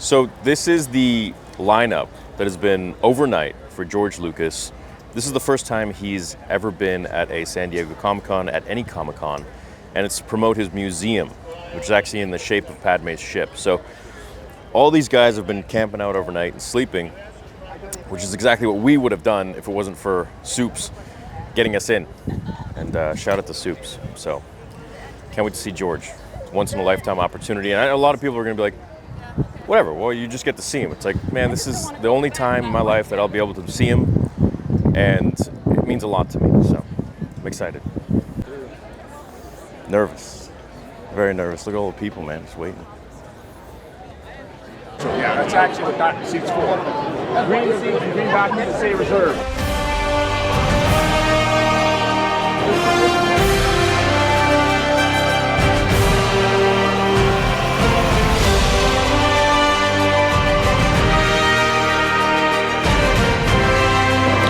So this is the lineup that has been overnight for George Lucas. This is the first time he's ever been at a San Diego Comic-Con, at any Comic-Con, and it's to promote his museum, which is actually in the shape of Padme's ship. So all these guys have been camping out overnight and sleeping, which is exactly what we would have done if it wasn't for Soups getting us in. And shout out to Soups. So can't wait to see George. Once in a lifetime opportunity. And I know a lot of people are going to be like, whatever, well, you just get to see him. It's like, man, this is the only time in my life that I'll be able to see him, and it means a lot to me, so I'm excited. Nervous. Very nervous. Look at all the people, man, just waiting. Yeah, that's actually what docking seats for. Green seats and green documents say reserved.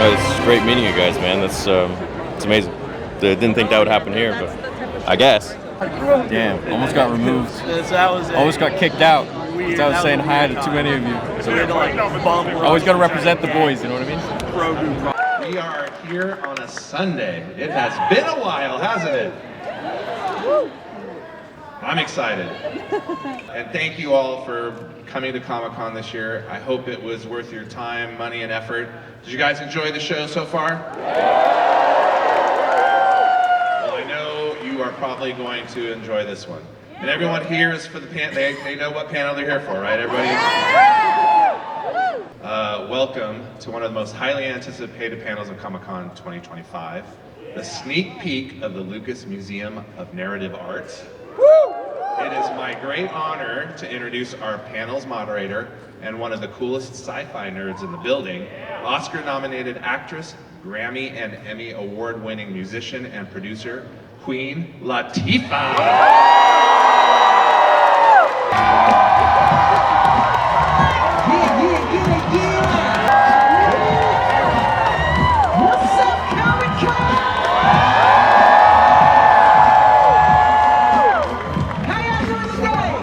It's great meeting you guys, man. That's it's amazing. Didn't think that would happen here, but I guess. Damn, almost got removed. Almost got kicked out. Because I was saying hi to too many of you. So we had to like bump. Always got to represent the boys, you know what I mean? We are here on a Sunday. It has been a while, hasn't it? I'm excited. And thank you all for coming to Comic-Con this year. I hope it was worth your time, money, and effort. Did you guys enjoy the show so far? Well, I know you are probably going to enjoy this one. And everyone here is for the they know what panel they're here for, right? Everybody? Welcome to one of the most highly anticipated panels of Comic-Con 2025, the sneak peek of the Lucas Museum of Narrative Arts. It is my great honor to introduce our panel's moderator and one of the coolest sci-fi nerds in the building, Oscar-nominated actress, Grammy and Emmy award-winning musician and producer, Queen Latifah. What's up, Comic-Con? How y'all doing today?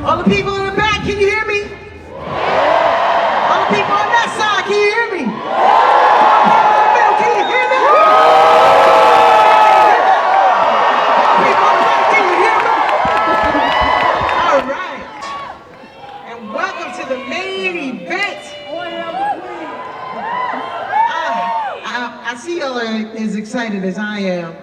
All the people in the back, can you hear me? All the people on that side, can you hear me? Can you hear me? People on the right, can you hear me? All right. And welcome to the main event. I see y'all are as excited as I am,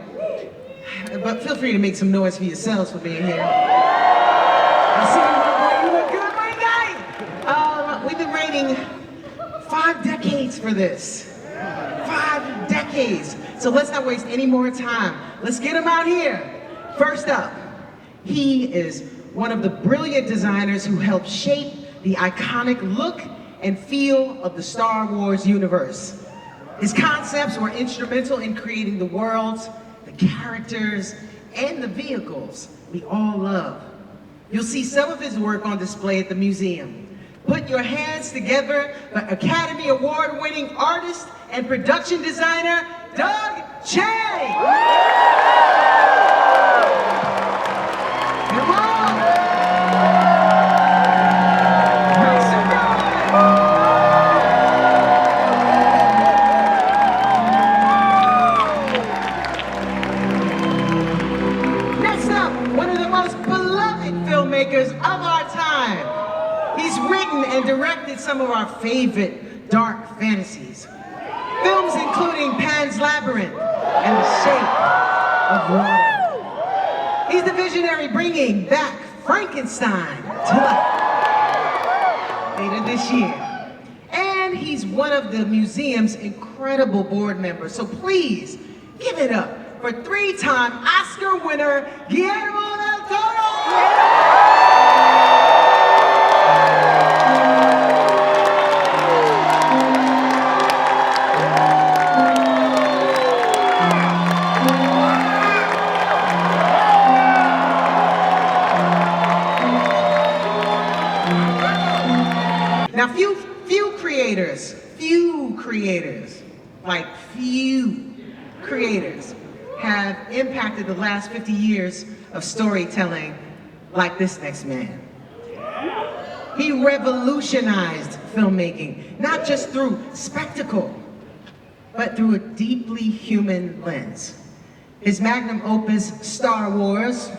but feel free to make some noise for yourselves for being here. I see you look good, my guy. We've been waiting 5 decades for this. 5 decades. So let's not waste any more time. Let's get him out here. First up, he is one of the brilliant designers who helped shape the iconic look and feel of the Star Wars universe. His concepts were instrumental in creating the worlds, the characters, and the vehicles we all love. You'll see some of his work on display at the museum. Put your hands together for Academy Award-winning artist and production designer, Doug Chiang! Come on! Filmmakers of our time. He's written and directed some of our favorite dark fantasies. Films including Pan's Labyrinth and The Shape of Water. He's the visionary bringing back Frankenstein to life later this year. And he's one of the museum's incredible board members. So please give it up for 3-time Oscar winner Guillermo del Toro! Now, few creators have impacted the last 50 years of storytelling like this next man. He revolutionized filmmaking, not just through spectacle, but through a deeply human lens. His magnum opus, Star Wars,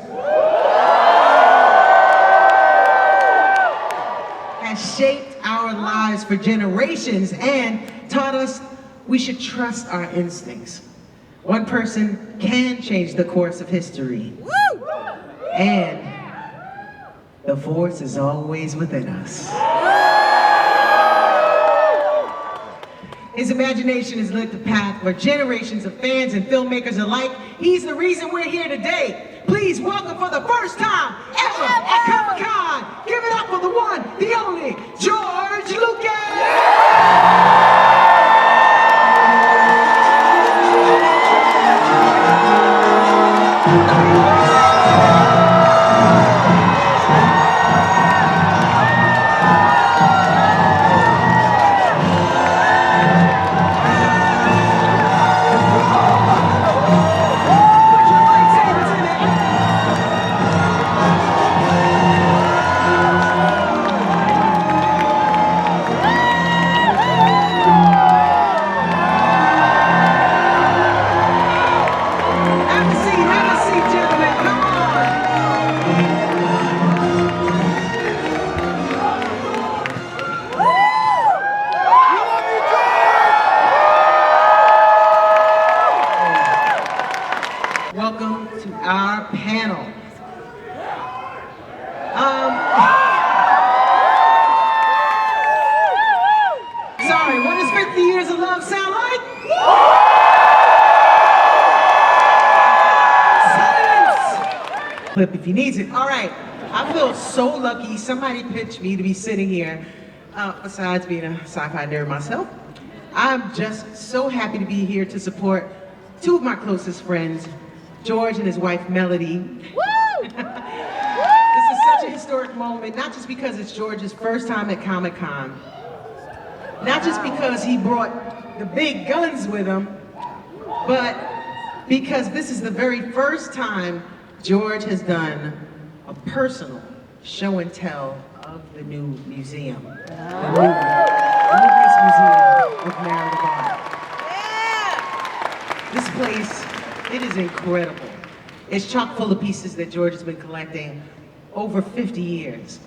has shaped our lives for generations and taught us we should trust our instincts. One person can change the course of history. And the force is always within us. His imagination has lit the path for generations of fans and filmmakers alike. He's the reason we're here today. Please welcome for the first time ever at Comic-Con, give it up for the one, the only, George Lucas! Have a seat, gentlemen, come on! Welcome to our panel. Sorry, what does 50 years of love sound like? Silence! Clip if he needs it. All right, I feel so lucky somebody pitched me to be sitting here. Besides being a sci-fi nerd myself, I'm just so happy to be here to support two of my closest friends, George and his wife, Melody. This is such a historic moment, not just because it's George's first time at Comic-Con, not just because he brought the big guns with him, but because this is the very first time George has done a personal show and tell of the new museum, the new Lucas Museum of Narrative Art. This place, it is incredible. It's chock full of pieces that George has been collecting over 50 years.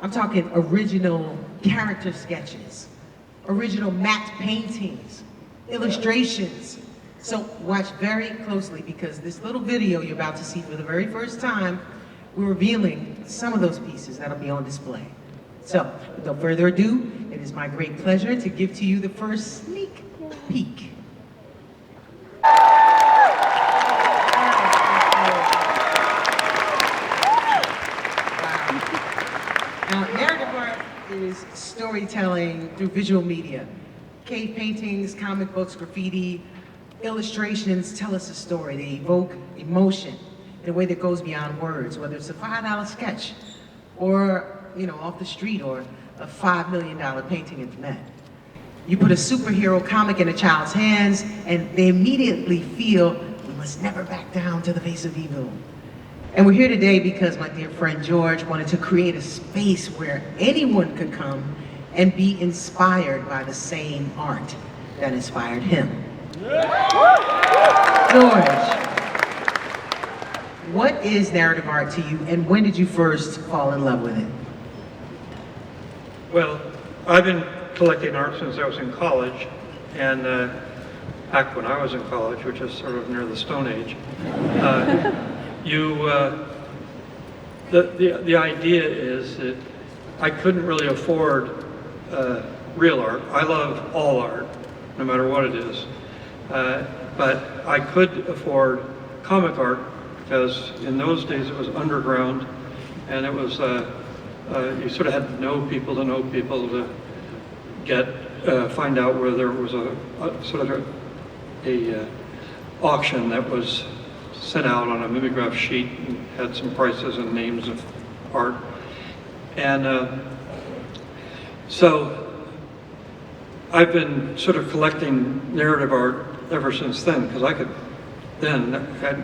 I'm talking original character sketches, original matte paintings, illustrations. So watch very closely because this little video you're about to see for the very first time, we're revealing some of those pieces that'll be on display. So, without further ado, it is my great pleasure to give to you the first sneak peek. Now, narrative art is storytelling through visual media. Cave paintings, comic books, graffiti, illustrations tell us a story. They evoke emotion in a way that goes beyond words, whether it's a $5 sketch or, off the street, or a $5 million painting at the Met. You put a superhero comic in a child's hands and they immediately feel we must never back down to the face of evil. And we're here today because my dear friend George wanted to create a space where anyone could come and be inspired by the same art that inspired him. George, what is narrative art to you, and when did you first fall in love with it? Well, I've been collecting art since I was in college, and back when I was in college, which is sort of near the Stone Age, the idea is that I couldn't really afford real art. I love all art, no matter what it is. But I could afford comic art because in those days it was underground, and it was you sort of had to know people to find out where there was a sort of a auction that was sent out on a mimeograph sheet and had some prices and names of art. And so I've been sort of collecting narrative art ever since then, because I could then,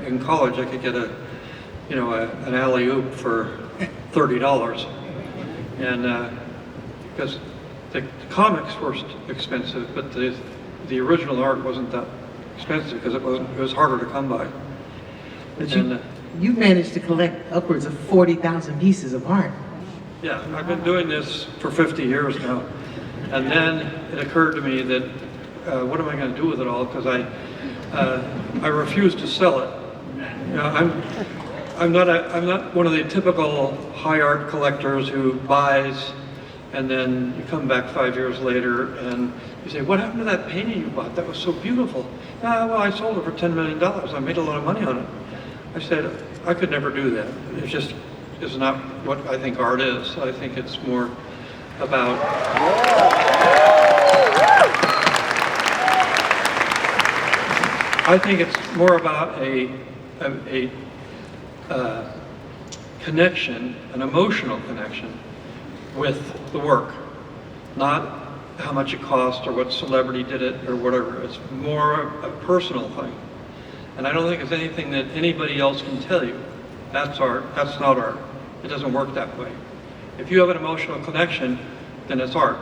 in college, I could get an alley-oop for $30. And because the comics were expensive, but the original art wasn't that expensive because it was harder to come by. But And, you managed to collect upwards of 40,000 pieces of art. yeah, I've been doing this for 50 years now. And then it occurred to me that what am I going to do with it all? Because I refuse to sell it. You know, I'm not one of the typical high art collectors who buys and then you come back 5 years later and you say, what happened to that painting you bought? That was so beautiful. Well, I sold it for $10 million. I made a lot of money on it. I said, I could never do that. It just is not what I think art is. I think it's more about a connection, an emotional connection with the work, not how much it cost or what celebrity did it or whatever. It's more a personal thing. And I don't think it's anything that anybody else can tell you. That's art, that's not art. It doesn't work that way. If you have an emotional connection, then it's art.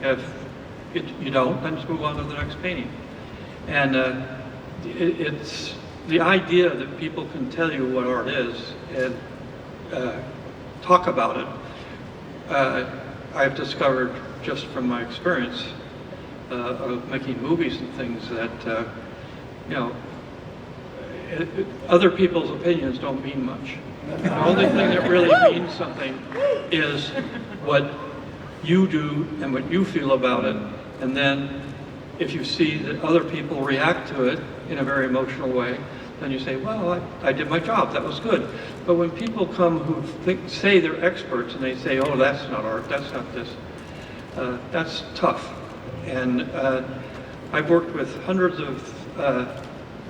If you don't, then just move on to the next painting. And it's the idea that people can tell you what art is and talk about it. I've discovered just from my experience of making movies and things that, you know, other people's opinions don't mean much. The only thing that really means something is what you do and what you feel about it. And then if you see that other people react to it in a very emotional way, then you say, well, I did my job, that was good. But when people come who say they're experts and they say, oh, that's not art, that's not this, that's tough. And I've worked with hundreds of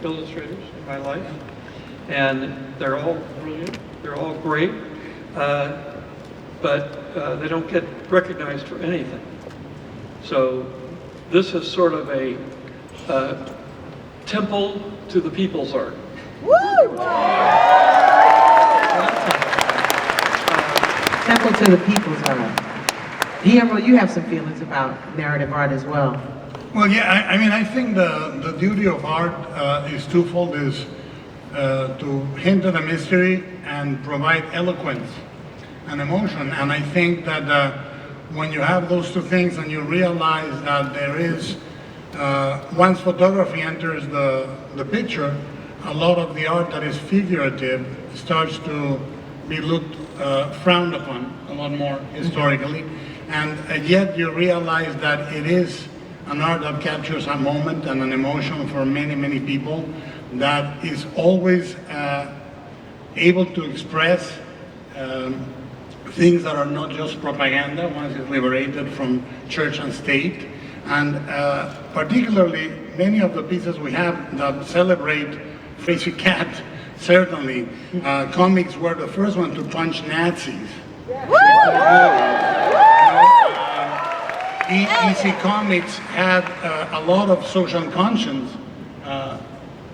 illustrators in my life, and they're all brilliant, they're all great, but they don't get recognized for anything. So this is sort of a temple to the people's art. Woo! Temple to the people's art. Guillermo, you have some feelings about narrative art as well. Well, yeah, I mean, I think the duty of art is twofold, is to hint at a mystery and provide eloquence and emotion. And I think that when you have those two things and you realize that there is, once photography enters the picture, a lot of the art that is figurative starts to be looked, frowned upon a lot more historically. And yet you realize that it is an art that captures a moment and an emotion for many, many people, that is always able to express things that are not just propaganda once it's liberated from church and state. And particularly many of the pieces we have that celebrate Crazy Cat, certainly. Comics were the first one to punch Nazis. EC Comics had a lot of social conscience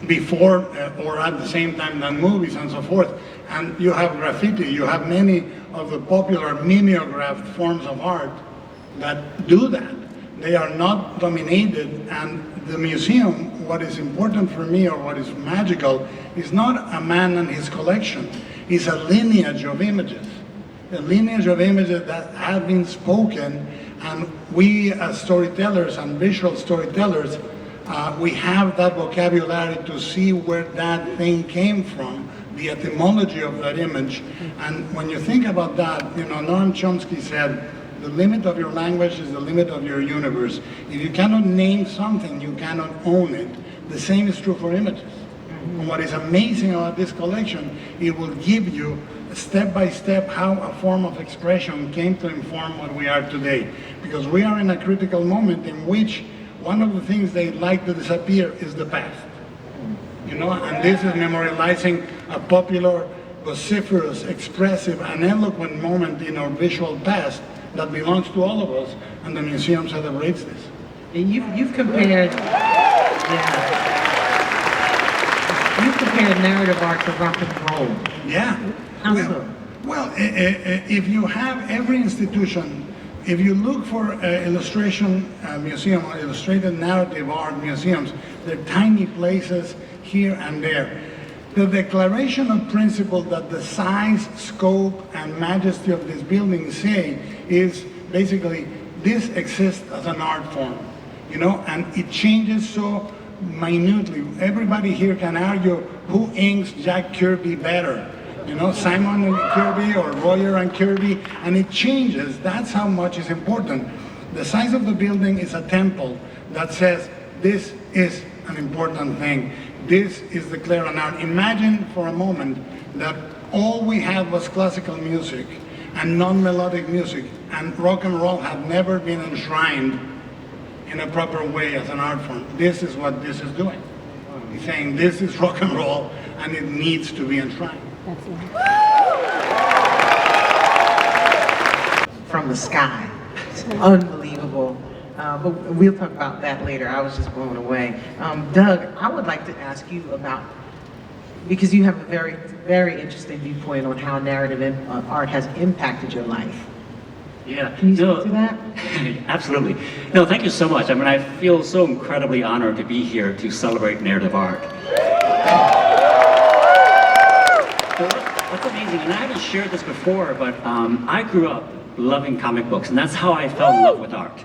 before or at the same time than movies and so forth. And you have graffiti, you have many of the popular mimeographed forms of art that do that. They are not dominated, and the museum, what is important for me or what is magical, is not a man and his collection, it's a lineage of images. A lineage of images that have been spoken, and we as storytellers and visual storytellers, we have that vocabulary to see where that thing came from, the etymology of that image. And when you think about that, you know, Noam Chomsky said, the limit of your language is the limit of your universe. If you cannot name something, you cannot own it. The same is true for images. And what is amazing about this collection, it will give you step by step how a form of expression came to inform what we are today. Because we are in a critical moment in which one of the things they'd like to disappear is the past. You know, and this is memorializing a popular, vociferous, expressive, and eloquent moment in our visual past that belongs to all of us, and the museum celebrates this. And you've compared, you've compared narrative art to rock and roll. Yeah. How so? Well, if you have every institution if you look for illustration museum or illustrated narrative art museums, they're tiny places here and there. The declaration of principle that the size, scope, and majesty of this building say is basically this exists as an art form, you know, and it changes so minutely. Everybody here can argue who inks Jack Kirby better, you know, Simon and Kirby or Royer and Kirby, and it changes. That's how much is important. The size of the building is a temple that says this is an important thing. This is declared an art. Imagine for a moment that all we had was classical music and non-melodic music, and rock and roll had never been enshrined in a proper way as an art form. This is what this is doing. He's saying this is rock and roll and it needs to be enshrined. From the sky. It's unbelievable. But we'll talk about that later. I was just blown away. Doug, I would like to ask you about, because you have a very, very interesting viewpoint on how narrative art has impacted your life. Yeah. Can you speak to that? Absolutely. No, thank you so much. I mean, I feel so incredibly honored to be here to celebrate narrative art. That's amazing, and I haven't shared this before, but I grew up loving comic books, and that's how I fell in love with art.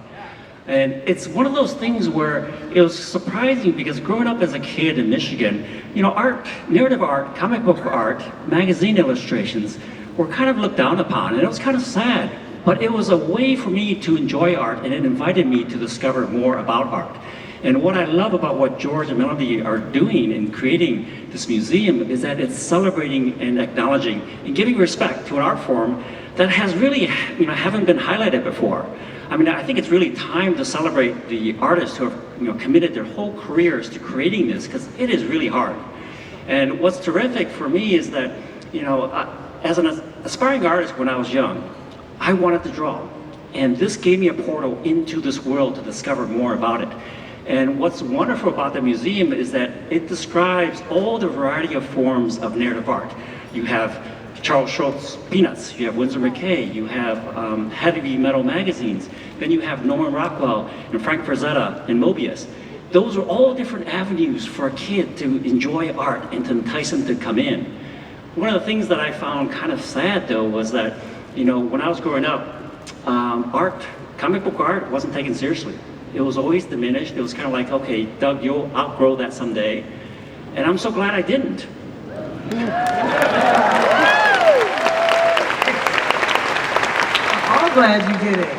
And it's one of those things where it was surprising because growing up as a kid in Michigan, you know, art, narrative art, comic book art, magazine illustrations were kind of looked down upon, and it was kind of sad. But it was a way for me to enjoy art, and it invited me to discover more about art. And what I love about what George and Melody are doing in creating this museum is that it's celebrating and acknowledging and giving respect to an art form that has really, you know, haven't been highlighted before. I mean, I think it's really time to celebrate the artists who have, you know, committed their whole careers to creating this, because it is really hard. And what's terrific for me is that, you know, as an aspiring artist when I was young, I wanted to draw. And this gave me a portal into this world to discover more about it. And what's wonderful about the museum is that it describes all the variety of forms of narrative art. You have Charles Schultz Peanuts, you have Winsor McKay, you have heavy metal magazines, then you have Norman Rockwell and Frank Frazetta and Mobius. Those are all different avenues for a kid to enjoy art and to entice him to come in. One of the things that I found kind of sad though was that, you know, when I was growing up, art, comic book art wasn't taken seriously. It was always diminished. It was kind of like, okay, Doug, you'll outgrow that someday. And I'm so glad I didn't. I'm glad you did it.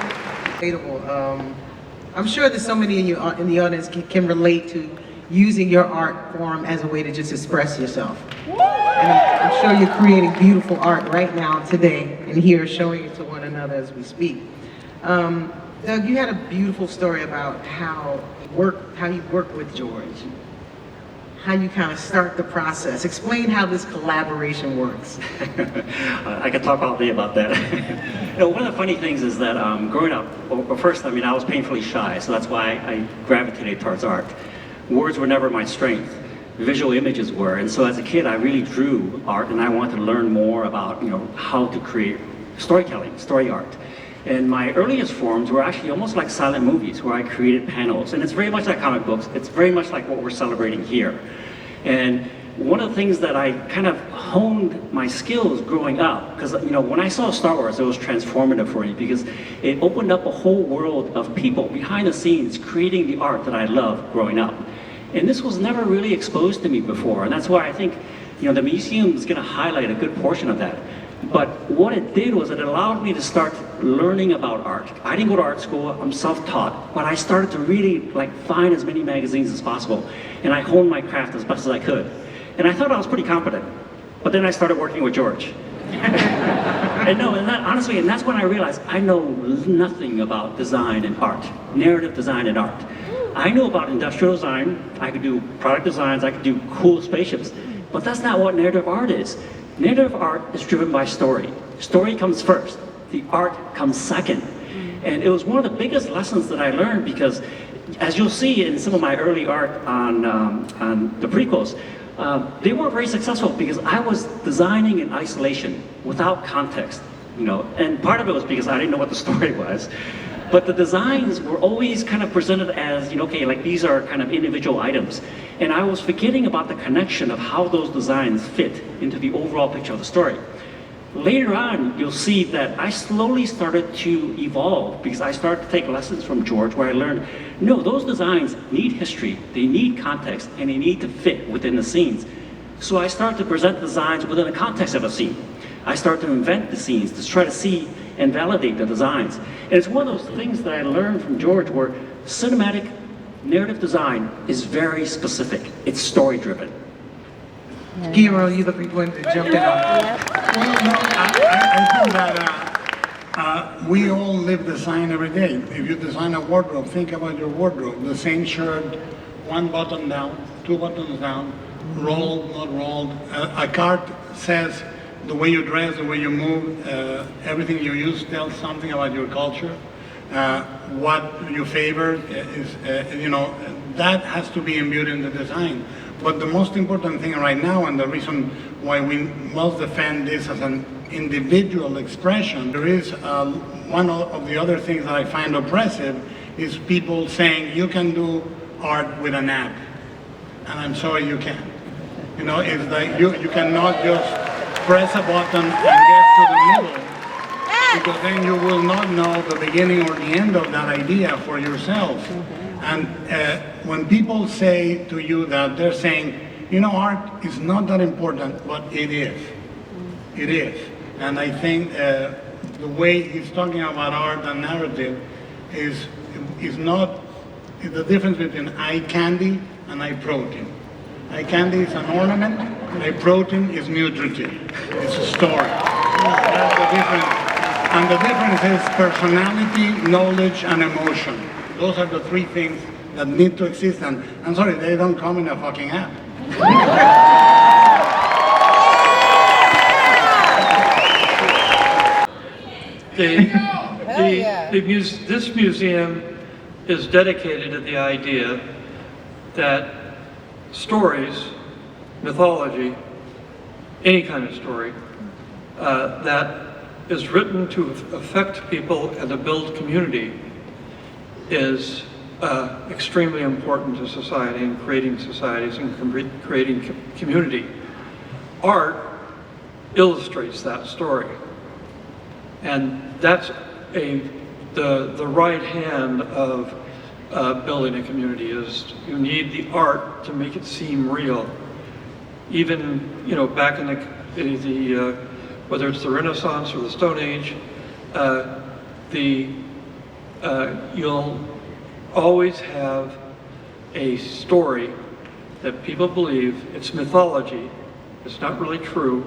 Relatable. I'm sure that so many in the audience can relate to using your art form as a way to just express yourself. And I'm sure you're creating beautiful art right now, today, and here showing it to one another as we speak. Doug, you had a beautiful story about how you work with George, how you kind of start the process. Explain how this collaboration works. I could talk all day about that. You know, one of the funny things is that growing up, well, first, I mean, I was painfully shy, so that's why I gravitated towards art. Words were never my strength. Visual images were, and so as a kid, I really drew art, and I wanted to learn more about, you know, how to create storytelling, story art. And my earliest forms were actually almost like silent movies where I created panels. And it's very much like comic books. It's very much like what we're celebrating here. And one of the things that I kind of honed my skills growing up, because, you know, when I saw Star Wars, it was transformative for me because it opened up a whole world of people behind the scenes creating the art that I loved growing up. And this was never really exposed to me before. And that's why I think, you know, the museum is going to highlight a good portion of that. But what it did was it allowed me to start learning about art. I didn't go to art school, I'm self-taught, but I started to really find as many magazines as possible, and I honed my craft as best as I could. And I thought I was pretty competent, but then I started working with George. And honestly, and that's when I realized I know nothing about design and art, narrative design and art. I knew about industrial design, I could do product designs, I could do cool spaceships, but that's not what narrative art is. Narrative art is driven by story. Story comes first, the art comes second. And it was one of the biggest lessons that I learned because, as you'll see in some of my early art on the prequels, they weren't very successful because I was designing in isolation, without context. you know, and part of it was because I didn't know what the story was. But the designs were always kind of presented as, you know, okay, like these are kind of individual items. And I was forgetting about the connection of how those designs fit into the overall picture of the story. Later on, you'll see that I slowly started to evolve because I started to take lessons from George where I learned, no, those designs need history, they need context, and they need to fit within the scenes. So I started to present designs within the context of a scene. I started to invent the scenes to try to see and validate the designs. And it's one of those things that I learned from George where cinematic narrative design is very specific. It's story driven. Guillermo, you look like you wanted to jump in on that. Well, no, I think that we all live design every day. If you design a wardrobe, think about your wardrobe. The same shirt, one button down, two buttons down, rolled, not rolled. A card says the way you dress, the way you move, everything you use tells something about your culture. What you favor is, you know, that has to be imbued in the design. But the most important thing right now, and the reason why we must defend this as an individual expression, there is one of the other things that I find oppressive is people saying you can do art with an app. And I'm sorry, you can't. You know, it's like you cannot just press a button and get to the middle, because then you will not know the beginning or the end of that idea for yourself. And when people say to you that, they're saying, you know, art is not that important, but it is. It is. And I think the way he's talking about art and narrative is not the difference between eye candy and eye protein. Eye candy is an ornament, eye protein is nutritive. It's a story. That's the difference. And the difference is personality, knowledge, and emotion. Those are the three things that need to exist, and I'm sorry, they don't come in a fucking app. This museum is dedicated to the idea that stories, mythology, any kind of story, that is written to affect people and to build community is extremely important to society and creating societies and creating community. Art illustrates that story. And that's the right hand of building a community is you need the art to make it seem real. Even, you know, back in the whether it's the Renaissance or the Stone Age, you'll always have a story that people believe, it's mythology, it's not really true,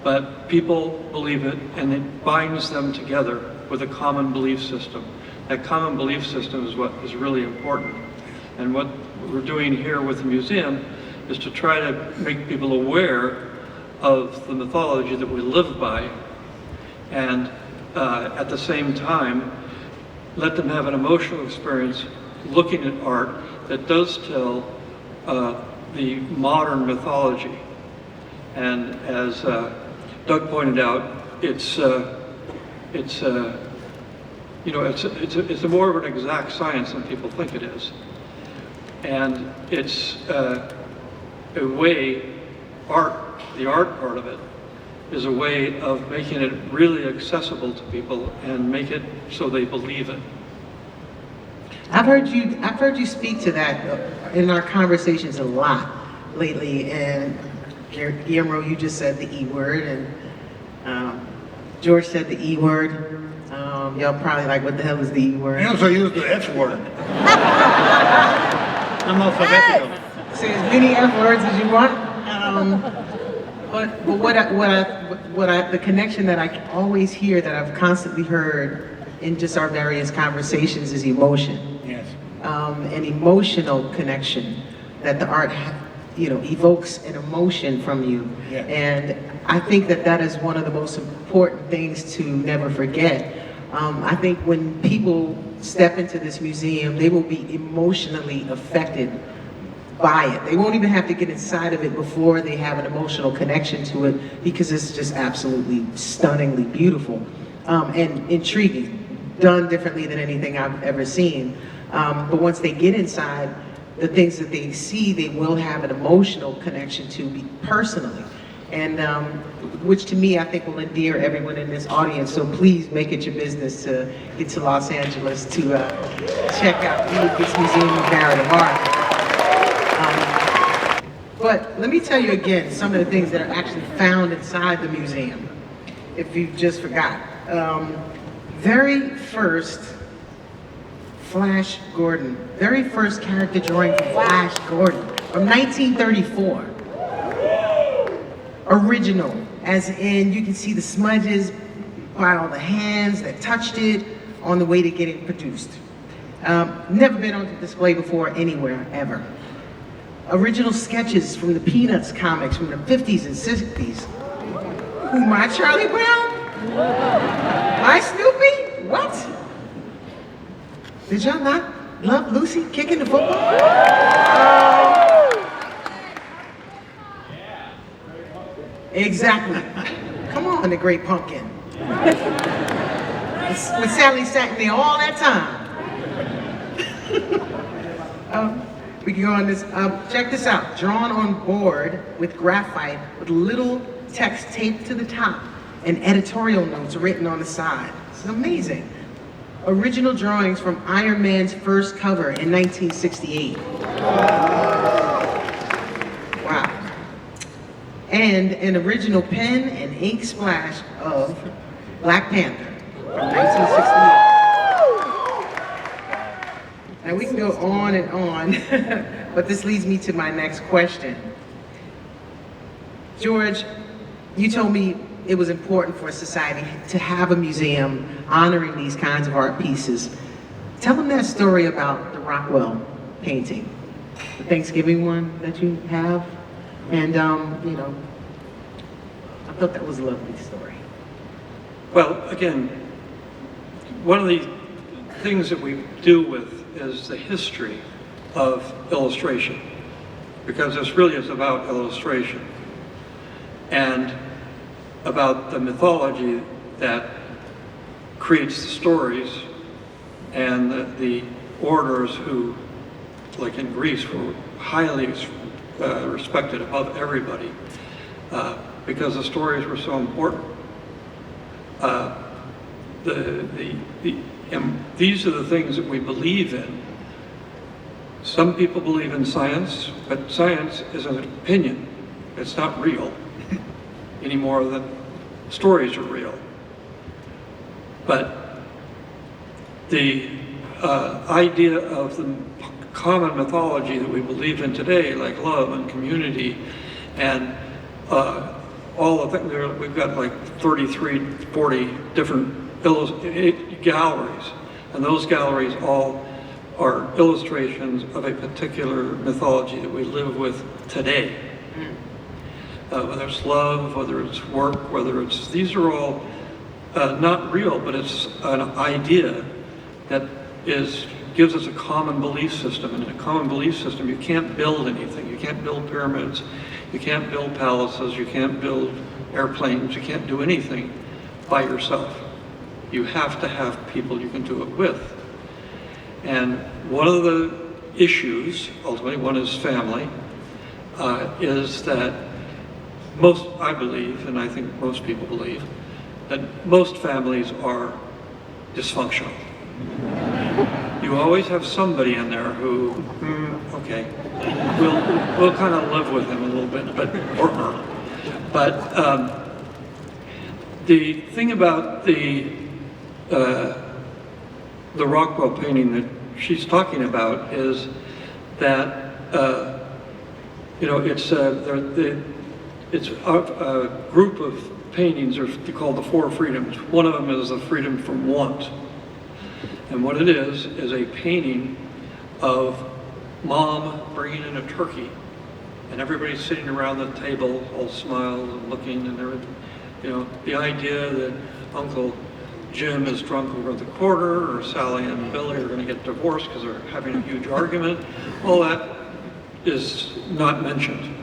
but people believe it and it binds them together with a common belief system. That common belief system is what is really important. And what we're doing here with the museum is to try to make people aware of the mythology that we live by, and at the same time, let them have an emotional experience looking at art that does tell the modern mythology. And as Doug pointed out, it's more of an exact science than people think it is. And it's a way, the art part of it, is a way of making it really accessible to people and make it so they believe it. I've heard you speak to that in our conversations a lot lately, and Guillermo, you just said the E word, and George said the E word. Y'all probably like, what the hell is the E word? I also use the F word. I'm alphabetical. Say as many F words as you want. But the connection that I always hear, that I've constantly heard in just our various conversations, is emotion. Yes. An emotional connection that the art, evokes an emotion from you. Yeah. And I think that is one of the most important things to never forget. I think when people step into this museum, they will be emotionally affected buy it. They won't even have to get inside of it before they have an emotional connection to it, because it's just absolutely stunningly beautiful and intriguing, done differently than anything I've ever seen. But once they get inside, the things that they see, they will have an emotional connection to personally. And which to me, I think will endear everyone in this audience. So please make it your business to get to Los Angeles to check out the Lucas Museum of Narrative Art. But let me tell you again some of the things that are actually found inside the museum, if you just forgot. Very first Flash Gordon, very first character drawing from Flash Gordon from 1934. Original, as in you can see the smudges by all the hands that touched it on the way to getting produced. Never been on display before anywhere, ever. Original sketches from the Peanuts comics from the 50s and 60s. Who, my Charlie Brown? My Snoopy? What? Did y'all not love Lucy kicking the football? Exactly. Come on, the Great Pumpkin. With Sally sat in there all that time. We can go on this. Check this out. Drawn on board with graphite with little text taped to the top and editorial notes written on the side. It's amazing. Original drawings from Iron Man's first cover in 1968. Wow. And an original pen and ink splash of Black Panther from 1968. Now we can go on and on, but this leads me to my next question. George, you told me it was important for a society to have a museum honoring these kinds of art pieces. Tell them that story about the Rockwell painting, the Thanksgiving one that you have. And, you know, I thought that was a lovely story. Well, again, one of the things that we deal with is the history of illustration, because this really is about illustration and about the mythology that creates the stories, and the orders who, like in Greece, were highly respected above everybody because the stories were so important. These are the things that we believe in. Some people believe in science, but science is an opinion. It's not real any more than stories are real. But the idea of the common mythology that we believe in today, like love and community and all the things, we've got like 33, 40 different galleries, and those galleries all are illustrations of a particular mythology that we live with today. Whether it's love, whether it's work, whether it's, these are all not real, but it's an idea that gives us a common belief system. And in a common belief system, you can't build anything. You can't build pyramids, you can't build palaces, you can't build airplanes, you can't do anything by yourself. You have to have people you can do it with. And one of the issues, ultimately, one is family, is that I believe, and I think most people believe, that most families are dysfunctional. You always have somebody in there who, okay, we'll kind of live with him a little bit, or her. But the thing about the Rockwell painting that she's talking about is that you know, it's a group of paintings are called the Four Freedoms. One of them is the freedom from want. And what it is a painting of mom bringing in a turkey, and everybody's sitting around the table all smiles and looking, and everything. You know, the idea that Uncle Jim is drunk over the corner, or Sally and Billy are going to get divorced because they're having a huge argument, all that is not mentioned.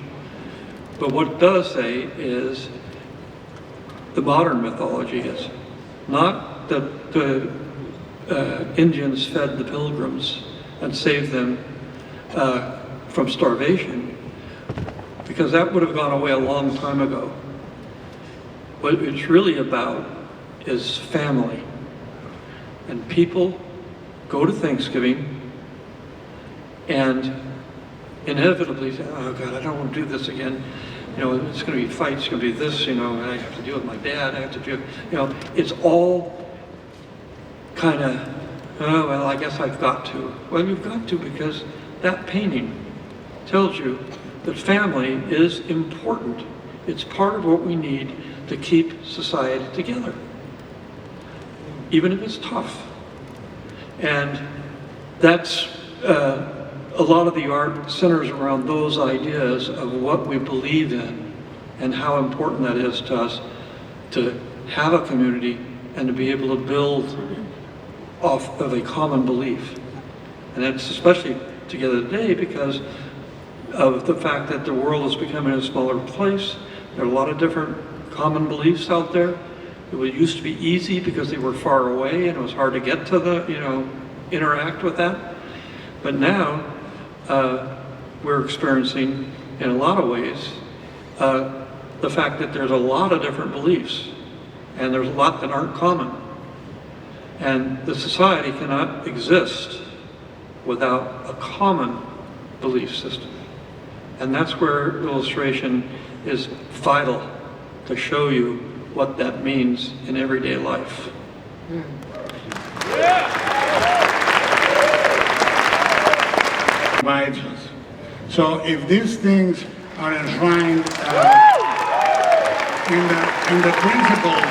But what it does say is the modern mythology is not that the Indians fed the pilgrims and saved them from starvation, because that would have gone away a long time ago. What it's really about is family. And people go to Thanksgiving and inevitably say, oh God, I don't want to do this again. You know, it's going to be fights, it's going to be this, you know, and I have to deal with my dad, I have to do, you know, it's all kind of, oh, well, I guess I've got to. Well, you've got to, because that painting tells you that family is important. It's part of what we need to keep society together, even if it's tough. And that's, a lot of the art centers around those ideas of what we believe in and how important that is to us to have a community and to be able to build off of a common belief. And that's especially together today because of the fact that the world is becoming a smaller place. There are a lot of different common beliefs out there. It used to be easy because they were far away and it was hard to get to the, you know, interact with that. But now we're experiencing, in a lot of ways, the fact that there's a lot of different beliefs and there's a lot that aren't common. And the society cannot exist without a common belief system. And that's where illustration is vital to show you what that means in everyday life. So if these things are enshrined in the principles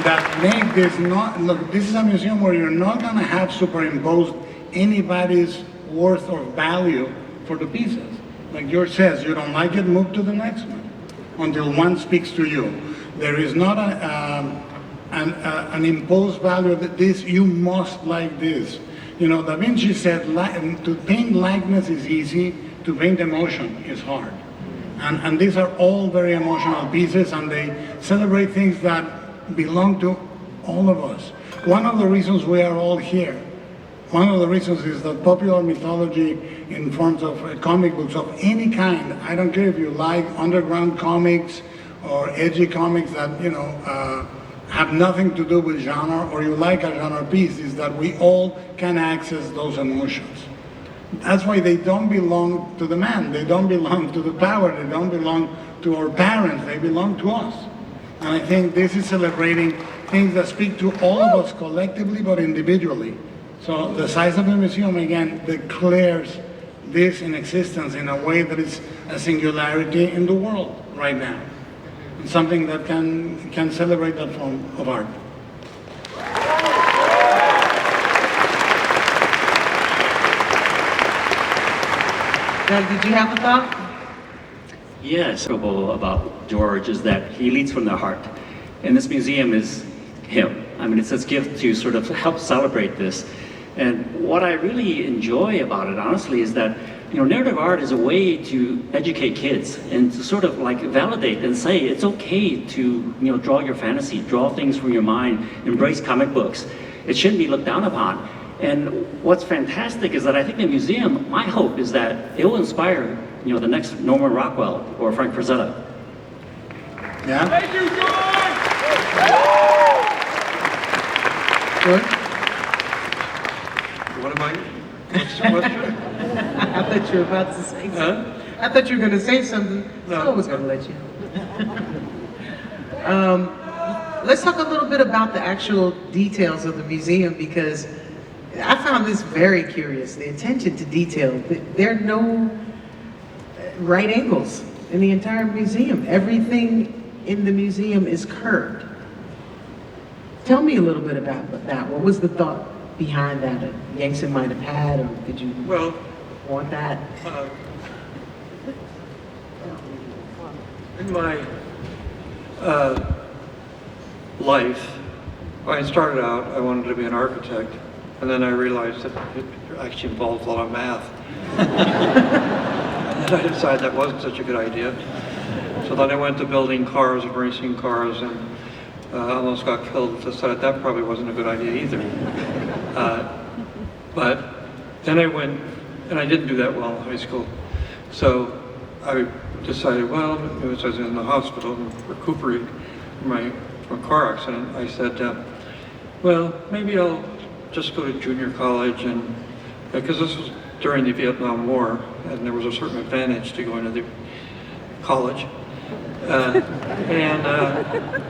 that make this not, look, this is a museum where you're not going to have superimposed anybody's worth or value for the pieces. Like yours says, you don't like it, move to the next one until one speaks to you. There is not an imposed value that this, you must like this. You know, Da Vinci said to paint likeness is easy, to paint emotion is hard. And these are all very emotional pieces, and they celebrate things that belong to all of us. One of the reasons we are all here, one of the reasons is that popular mythology in forms of comic books of any kind, I don't care if you like underground comics or edgy comics that, you know, have nothing to do with genre, or you like a genre piece, is that we all can access those emotions. That's why they don't belong to the man, they don't belong to the power, they don't belong to our parents, they belong to us. And I think this is celebrating things that speak to all of us collectively but individually. So the size of the museum, again, declares this in existence in a way that is a singularity in the world right now. It's something that can celebrate that form of art. Doug, did you have a thought? Yes, about George is that he leads from the heart. And this museum is him. I mean, it's his gift to sort of help celebrate this. And what I really enjoy about it, honestly, is that, you know, narrative art is a way to educate kids and to sort of like validate and say it's okay to, you know, draw your fantasy, draw things from your mind, embrace comic books. It shouldn't be looked down upon. And what's fantastic is that I think the museum, my hope is that it will inspire, you know, the next Norman Rockwell or Frank Frazetta. Yeah? Thank you, George! George? What am I? What's the question? I thought you were about to say something. Huh? I thought you were going to say something. No. So I was going to let you. Let's talk a little bit about the actual details of the museum, because I found this very curious. The attention to detail. There are no right angles in the entire museum. Everything in the museum is curved. Tell me a little bit about that. What was the thought behind that Yankson might have had, or did you want that? In my life, when I started out, I wanted to be an architect, and then I realized that it actually involves a lot of math. I decided that wasn't such a good idea. So then I went to building cars and racing cars, and almost got killed. Decided that probably wasn't a good idea either. But then I went, and I didn't do that well in high school. So I decided, well, as I was in the hospital and recuperating from a car accident, I said, well, maybe I'll just go to junior college, and because this was during the Vietnam War, and there was a certain advantage to going to the college.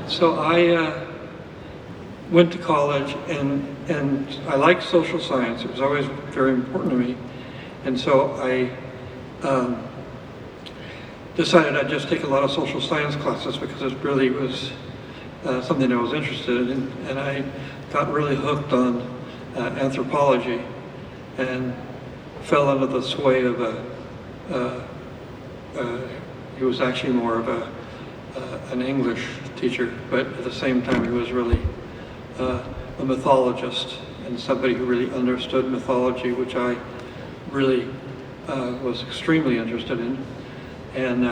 So I went to college, and I liked social science. It was always very important to me. And so I decided I'd just take a lot of social science classes because it really was something I was interested in. And I got really hooked on anthropology and fell under the sway of he was actually more of an English teacher, but at the same time he was really a mythologist and somebody who really understood mythology, which I really was extremely interested in, and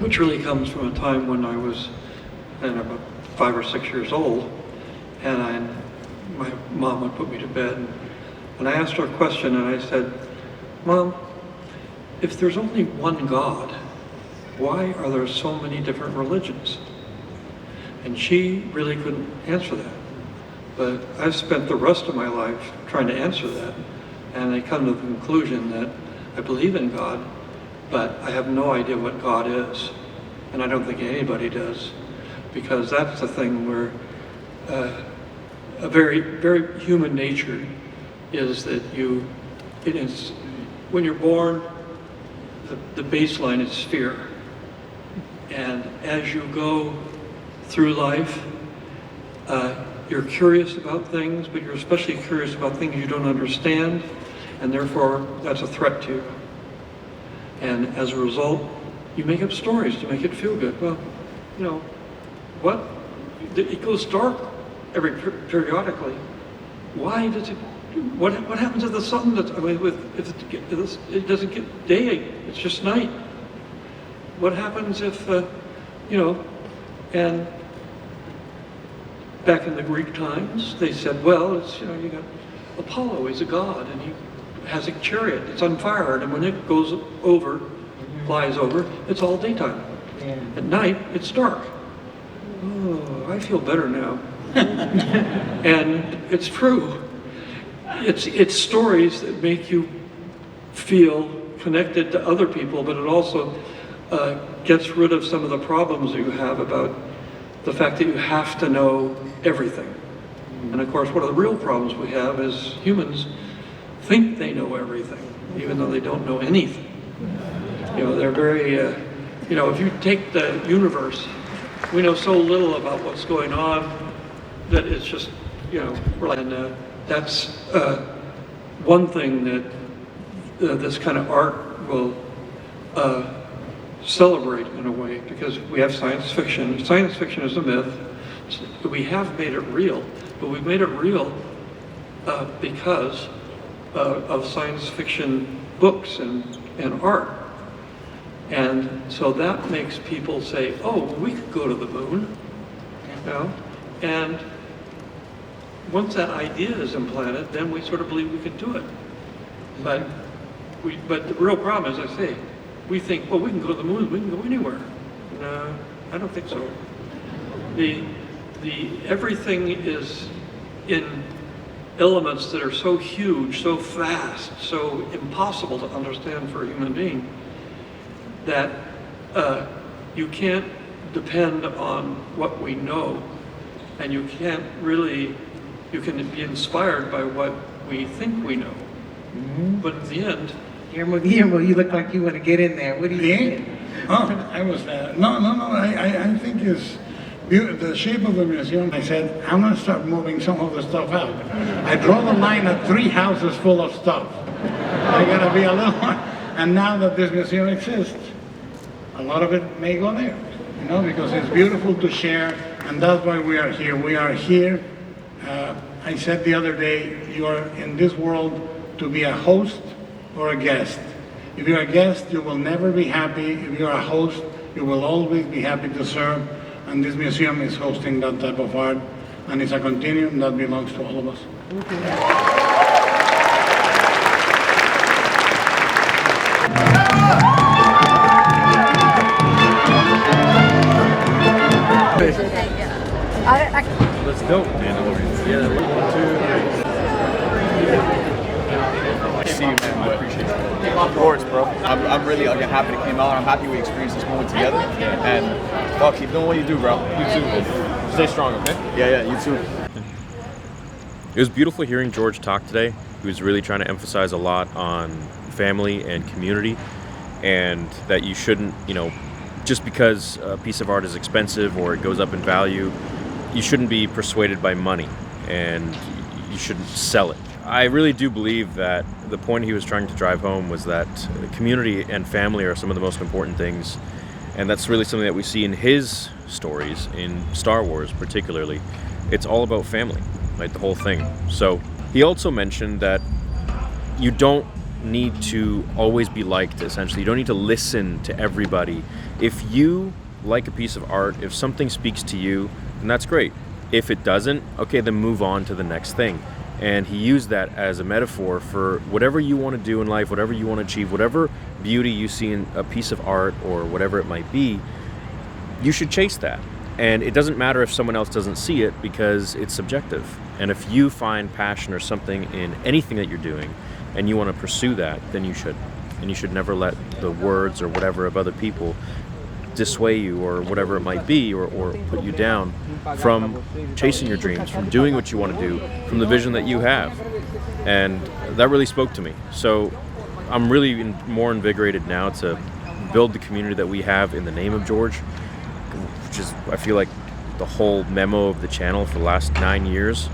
which really comes from a time when I was about 5 or 6 years old, and my mom would put me to bed, and I asked her a question, and I said, Mom, if there's only one God, why are there so many different religions? And she really couldn't answer that. But I've spent the rest of my life trying to answer that, and I come to the conclusion that I believe in God, but I have no idea what God is. And I don't think anybody does, because that's the thing where a very, very human nature is that when you're born, the baseline is fear. And as you go through life, you're curious about things, but you're especially curious about things you don't understand, and therefore that's a threat to you. And as a result, you make up stories to make it feel good. Well, you know, what? It goes dark periodically. Why does it? What happens if the sun? If it doesn't get day, it's just night. What happens if and back in the Greek times, they said, well, it's you got Apollo, he's a god, and he has a chariot. It's on fire, and when it goes over, flies over, it's all daytime. At night, it's dark. Oh, I feel better now. And it's true. It's stories that make you feel connected to other people, but it also gets rid of some of the problems you have about the fact that you have to know everything. And of course, one of the real problems we have is humans think they know everything, even though they don't know anything. They're very, if you take the universe, we know so little about what's going on that it's just, and that's one thing that this kind of art will celebrate in a way, because we have science fiction. Science fiction is a myth. We have made it real, but we've made it real because of science fiction books and art. And so that makes people say, oh, well, we could go to the moon. And once that idea is implanted, then we sort of believe we can do it. But the real problem, as I say, we think, well, we can go to the moon, we can go anywhere. No, I don't think so. Everything is in elements that are so huge, so vast, so impossible to understand for a human being, that you can't depend on what we know, and you can be inspired by what we think we know. But at the end, Guillermo, you look like you want to get in there. What do you think? I was I think it's the shape of the museum. I said, I'm going to start moving some of the stuff out. I draw the line at 3 houses full of stuff. I got to be a little more. And now that this museum exists, a lot of it may go there, because it's beautiful to share, and that's why we are here. We are here. I said the other day, you are in this world to be a host or a guest. If you're a guest, you will never be happy. If you're a host, you will always be happy to serve. And this museum is hosting that type of art. And it's a continuum that belongs to all of us. Let's go. See you, man. I appreciate it. Of course, bro. I'm really happy it came out. I'm happy we experienced this moment together. And fuck, keep doing what you do, bro. You too. Stay strong, okay? Yeah, you too. It was beautiful hearing George talk today. He was really trying to emphasize a lot on family and community, and that you shouldn't, just because a piece of art is expensive or it goes up in value, you shouldn't be persuaded by money, and you shouldn't sell it. I really do believe that the point he was trying to drive home was that community and family are some of the most important things, and that's really something that we see in his stories, in Star Wars particularly. It's all about family, right? The whole thing. So he also mentioned that you don't need to always be liked, essentially. You don't need to listen to everybody. If you like a piece of art, if something speaks to you, then that's great. If it doesn't, okay, then move on to the next thing. And he used that as a metaphor for whatever you want to do in life, whatever you want to achieve, whatever beauty you see in a piece of art or whatever it might be, you should chase that. And it doesn't matter if someone else doesn't see it, because it's subjective. And if you find passion or something in anything that you're doing and you want to pursue that, then you should. And you should never let the words or whatever of other people dissuade you or whatever it might be, or put you down from chasing your dreams, from doing what you want to do, from the vision that you have. And that really spoke to me. So I'm really more invigorated now to build the community that we have in the name of George, which is, I feel like, the whole memo of the channel for the last 9 years.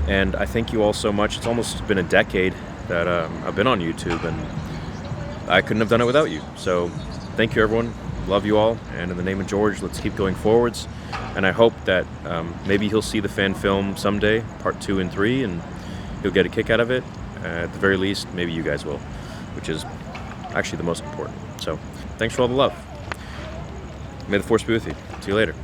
And I thank you all so much. It's almost been a decade that I've been on YouTube, and I couldn't have done it without you. So thank you, everyone. Love you all, and in the name of George, let's keep going forwards. And I hope that maybe he'll see the fan film someday, part 2 and 3, and he'll get a kick out of it. At the very least, maybe you guys will, which is actually the most important. So thanks for all the love. May the Force be with you. See you later.